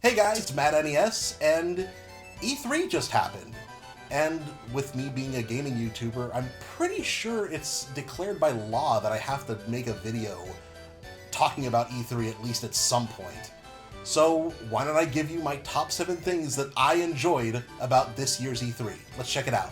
Hey guys, it's Matt NES, and E3 just happened. And with me being a gaming YouTuber, I'm pretty sure it's declared by law that I have to make a video talking about E3 at least at some point. So why don't I give you my top 7 things that I enjoyed about this year's E3. Let's check it out.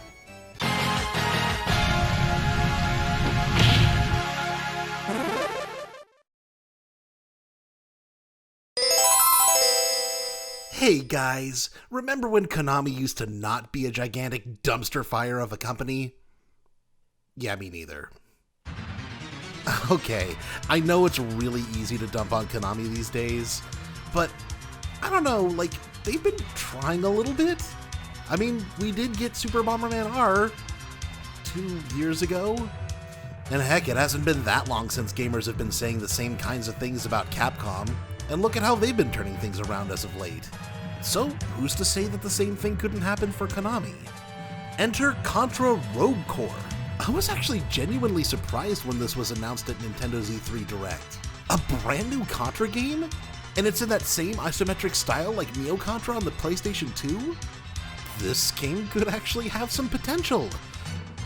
Hey guys, remember when Konami used to not be a gigantic dumpster fire of a company? Yeah, me neither. Okay, I know it's really easy to dump on Konami these days, but I don't know, like, they've been trying a little bit. I mean, we did get Super Bomberman R 2 years ago, and heck, it hasn't been that long since gamers have been saying the same kinds of things about Capcom, and look at how they've been turning things around as of late. So, who's to say that the same thing couldn't happen for Konami? Enter Contra Rogue Core. I was actually genuinely surprised when this was announced at Nintendo's E3 Direct. A brand new Contra game? And it's in that same isometric style like Neo Contra on the PlayStation 2? This game could actually have some potential.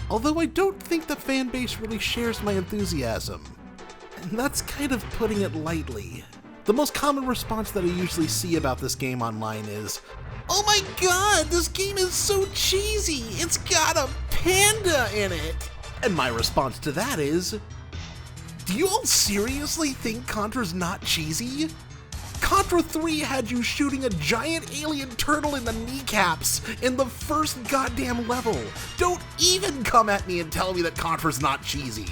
Although I don't think the fanbase really shares my enthusiasm. And that's kind of putting it lightly. The most common response that I usually see about this game online is, "Oh my god, this game is so cheesy, it's got a panda in it!" And my response to that is, do you all seriously think Contra's not cheesy? Contra 3 had you shooting a giant alien turtle in the kneecaps in the first goddamn level. Don't even come at me and tell me that Contra's not cheesy.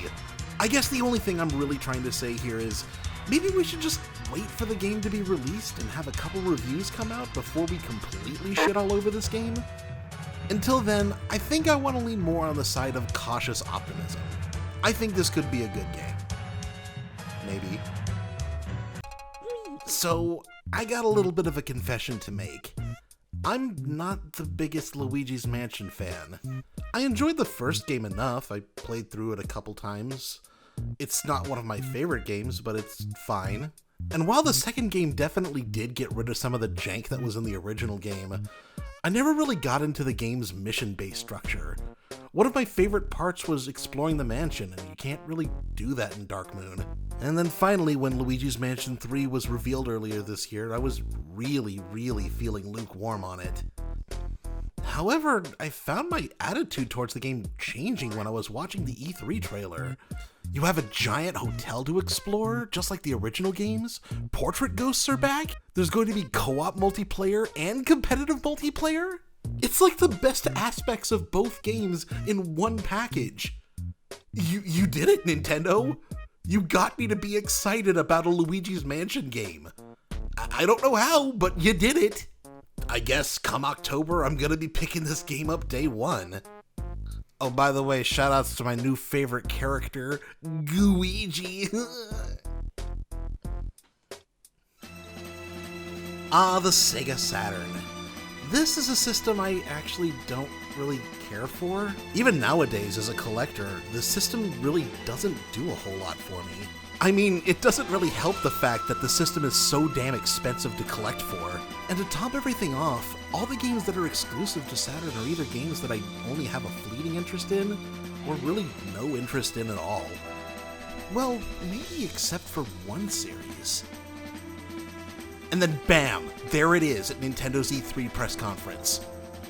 I guess the only thing I'm really trying to say here is, maybe we should just wait for the game to be released and have a couple reviews come out before we completely shit all over this game. Until then, I think I want to lean more on the side of cautious optimism. I think this could be a good game. Maybe. So, I got a little bit of a confession to make. I'm not the biggest Luigi's Mansion fan. I enjoyed the first game enough. I played through it a couple times. It's not one of my favorite games, but it's fine. And while the second game definitely did get rid of some of the jank that was in the original game, I never really got into the game's mission-based structure. One of my favorite parts was exploring the mansion, and you can't really do that in Dark Moon. And then finally, when Luigi's Mansion 3 was revealed earlier this year, I was really feeling lukewarm on it. However, I found my attitude towards the game changing when I was watching the E3 trailer. You have a giant hotel to explore, just like the original games. Portrait ghosts are back. There's going to be co-op multiplayer and competitive multiplayer. It's like the best aspects of both games in one package. You did it, Nintendo. You got me to be excited about a Luigi's Mansion game. I don't know how, but you did it. I guess come October, I'm gonna be picking this game up day one. Oh, by the way, shoutouts to my new favorite character, Luigi. The Sega Saturn. This is a system I actually don't really care for. Even nowadays, as a collector, the system really doesn't do a whole lot for me. I mean, it doesn't really help the fact that the system is so damn expensive to collect for. And to top everything off, all the games that are exclusive to Saturn are either games that I only have a fleeting interest in, or really no interest in at all. Well, maybe except for one series. And then bam, there it is at Nintendo's E3 press conference.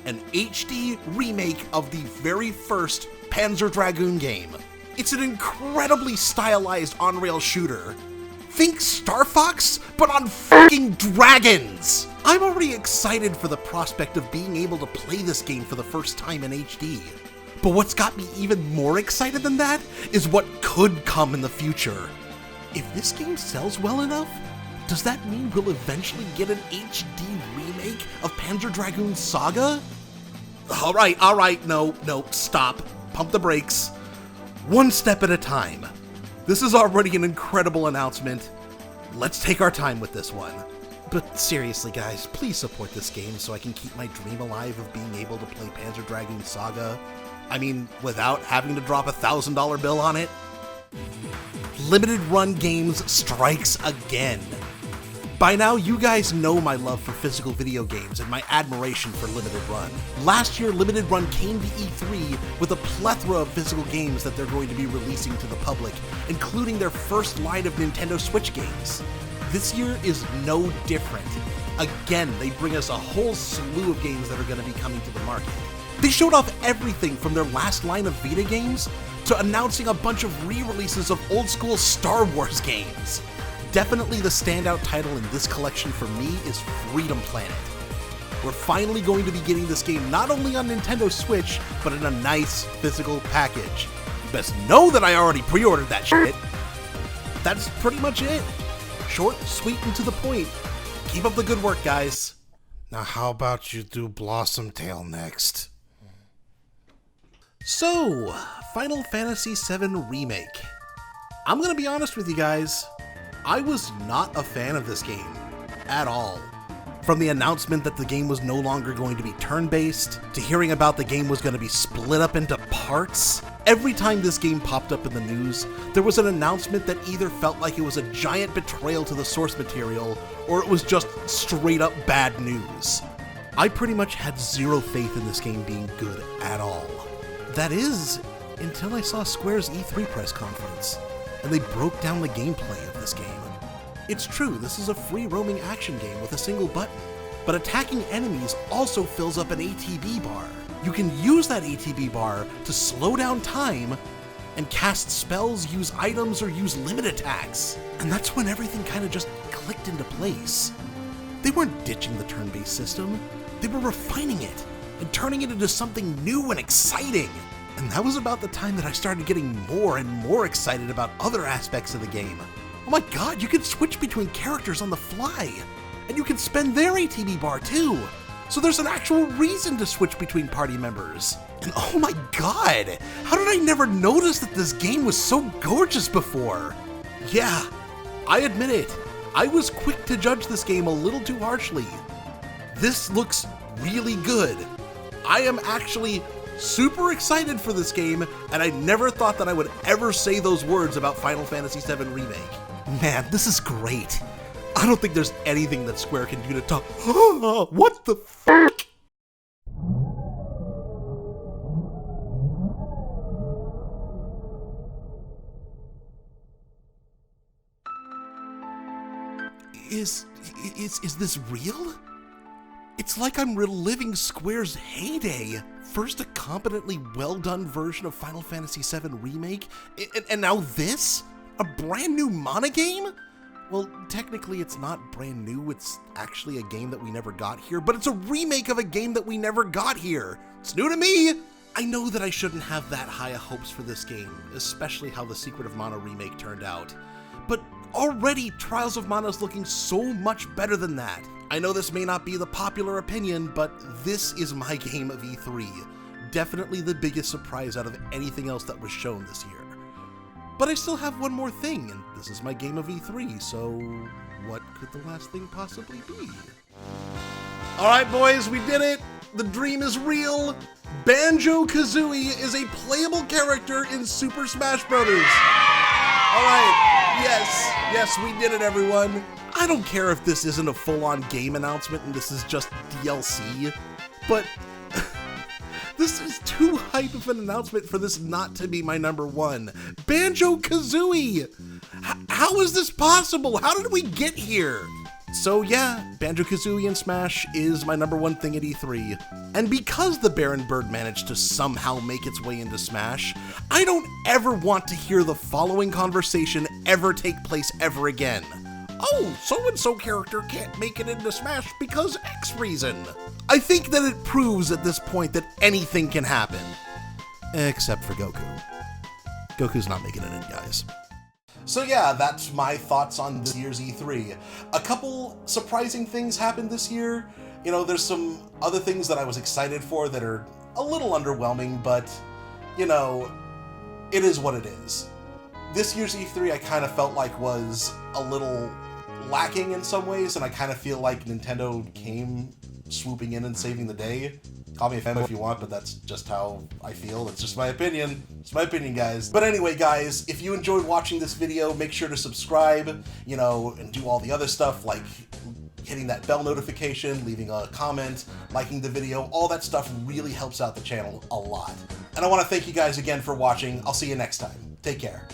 An HD remake of the very first Panzer Dragoon game. It's an incredibly stylized on-rail shooter. Think Star Fox, but on fucking dragons! I'm already excited for the prospect of being able to play this game for the first time in HD. But what's got me even more excited than that is what could come in the future. If this game sells well enough, does that mean we'll eventually get an HD remake of Panzer Dragoon Saga? Alright, no, stop. Pump the brakes. One step at a time. This is already an incredible announcement. Let's take our time with this one. But seriously guys, please support this game so I can keep my dream alive of being able to play Panzer Dragoon Saga. I mean, without having to drop a $1,000 bill on it. Limited Run Games strikes again. By now, you guys know my love for physical video games and my admiration for Limited Run. Last year, Limited Run came to E3 with a plethora of physical games that they're going to be releasing to the public, including their first line of Nintendo Switch games. This year is no different. Again, they bring us a whole slew of games that are going to be coming to the market. They showed off everything from their last line of Vita games to announcing a bunch of re-releases of old-school Star Wars games. Definitely the standout title in this collection for me is Freedom Planet. We're finally going to be getting this game not only on Nintendo Switch, but in a nice physical package. You best know that I already pre-ordered that shit. That's pretty much it. Short, sweet, and to the point. Keep up the good work, guys. Now how about you do Blossom Tail next? So, Final Fantasy VII Remake. I'm gonna be honest with you guys. I was not a fan of this game, at all. From the announcement that the game was no longer going to be turn-based, to hearing about the game was going to be split up into parts, every time this game popped up in the news, there was an announcement that either felt like it was a giant betrayal to the source material, or it was just straight-up bad news. I pretty much had zero faith in this game being good at all. That is, until I saw Square's E3 press conference, and they broke down the gameplay of this game. It's true, this is a free roaming action game with a single button, but attacking enemies also fills up an ATB bar. You can use that ATB bar to slow down time and cast spells, use items, or use limit attacks. And that's when everything kind of just clicked into place. They weren't ditching the turn-based system, they were refining it and turning it into something new and exciting. And that was about the time that I started getting more and more excited about other aspects of the game. Oh my god, you can switch between characters on the fly! And you can spend their ATB bar too! So there's an actual reason to switch between party members. And oh my god, how did I never notice that this game was so gorgeous before? Yeah, I admit it, I was quick to judge this game a little too harshly. This looks really good. I am actually super excited for this game, and I never thought that I would ever say those words about Final Fantasy VII Remake. Man, this is great. I don't think there's anything that Square can do to top. What the fuck? Is this real? It's like I'm reliving Square's heyday. First a competently well-done version of Final Fantasy VII Remake, and now this? A brand new Mana game? Well, technically it's not brand new, it's actually a game that we never got here, but it's a remake of a game that we never got here. It's new to me! I know that I shouldn't have that high of hopes for this game, especially how the Secret of Mana remake turned out. But already, Trials of Mana is looking so much better than that. I know this may not be the popular opinion, but this is my game of E3. Definitely the biggest surprise out of anything else that was shown this year. But I still have one more thing, and this is my game of E3, so what could the last thing possibly be? Alright boys, we did it! The dream is real! Banjo Kazooie is a playable character in Super Smash Bros. Alright, yes, we did it everyone. I don't care if this isn't a full-on game announcement and this is just DLC, but this is too hype of an announcement for this not to be my number one. Banjo Kazooie! How is this possible? How did we get here? So yeah, Banjo Kazooie and Smash is my number one thing at E3. And because the Baron Bird managed to somehow make its way into Smash, I don't ever want to hear the following conversation ever take place ever again. Oh, so-and-so character can't make it into Smash because X reason. I think that it proves at this point that anything can happen. Except for Goku. Goku's not making it in, guys. So yeah, that's my thoughts on this year's E3. A couple surprising things happened this year. You know, there's some other things that I was excited for that are a little underwhelming, but, you know, it is what it is. This year's E3 I kind of felt like was a little lacking in some ways, and I kind of feel like Nintendo came swooping in and saving the day. Call me a fan if you want, but that's just how I feel. That's just my opinion. It's my opinion, guys. But anyway, guys, if you enjoyed watching this video, make sure to subscribe, you know, and do all the other stuff like hitting that bell notification, leaving a comment, liking the video. All that stuff really helps out the channel a lot. And I want to thank you guys again for watching. I'll see you next time. Take care.